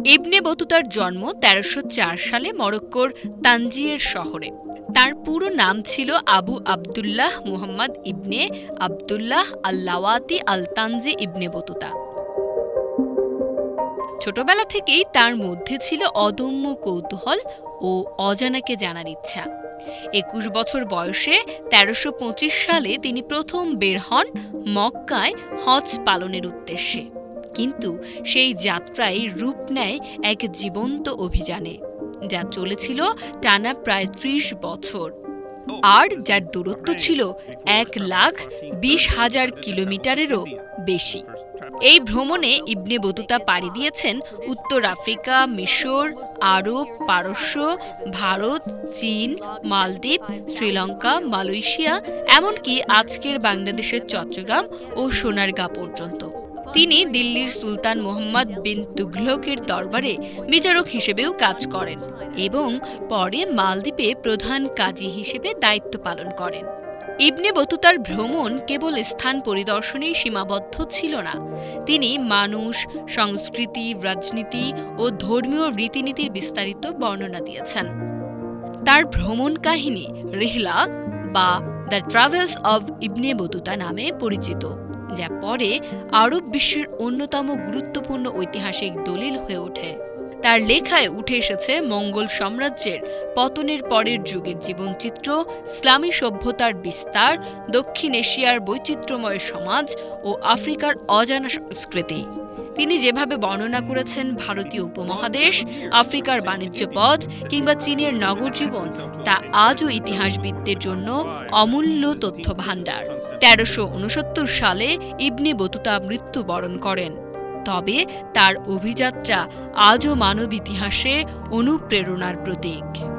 ইবনে বতুতার জন্ম ১৩০৪ সালে মরক্কোর তানজিয়ের শহরে। তার পুরো নাম ছিল আবু আবদুল্লাহ মুহাম্মদ ইবনে আবদুল্লাহ আল-লাওয়াতি আল-তানজি ইবনে বতুতা। ছোটবেলা থেকেই তার মধ্যে ছিল অদম্য কৌতূহল ও অজানাকে জানার ইচ্ছা। ২১ বছর বয়সে ১৩২৫ সালে তিনি প্রথম বের হন মক্কায় হজ পালনের উদ্দেশ্যে। কিন্তু সেই যাত্রায় রূপ নেয় এক জীবন্ত অভিযানে, যা চলেছিল টানা প্রায় ৩০ বছর, আর যার দূরত্ব ছিল ১,২০,০০০ কিলোমিটারেরও বেশি। এই ভ্রমণে ইবনে বতুতা পাড়ি দিয়েছেন উত্তর আফ্রিকা, মিশর, আরব, পারস্য, ভারত, চীন, মালদ্বীপ, শ্রীলঙ্কা, মালয়েশিয়া, এমনকি আজকের বাংলাদেশের চট্টগ্রাম ও সোনারগাঁ পর্যন্ত। তিনি দিল্লির সুলতান মুহাম্মদ বিন তুঘলকের দরবারে বিচারক হিসেবেও কাজ করেন এবং পরে মালদ্বীপে প্রধান কাজী হিসেবে দায়িত্ব পালন করেন। ইবনে বতুতার ভ্রমণ কেবল স্থান পরিদর্শনেই সীমাবদ্ধ ছিল না। তিনি মানুষ, সংস্কৃতি, রাজনীতি ও ধর্মীয় রীতিনীতির বিস্তারিত বর্ণনা দিয়েছেন। তার ভ্রমণ কাহিনী রিহলা বা the travels of Ibn Battuta নামে পরিচিত, যা পরে আরব বিশ্বের অন্যতম গুরুত্বপূর্ণ ঐতিহাসিক দলিল হয়ে ওঠে। তার লেখায় উঠে এসেছে মঙ্গল সাম্রাজ্যের পতনের পরের যুগের জীবনচিত্র, ইসলামী সভ্যতার বিস্তার, দক্ষিণ এশিয়ার বৈচিত্র্যময় সমাজ ও আফ্রিকার অজানা সংস্কৃতি। তিনি যেভাবে বর্ণনা করেছেন ভারতীয় উপমহাদেশ, আফ্রিকার বাণিজ্য পথ কিংবা চীনের নগর জীবন, তা আজও ইতিহাসবিদদের জন্য অমূল্য তথ্য ভাণ্ডার। ১৩৬৯ সালে ইবনে বতুতা মৃত্যুবরণ করেন, তবে তার অভিযাত্রা আজও মানব ইতিহাসে অনুপ্রেরণার প্রতীক।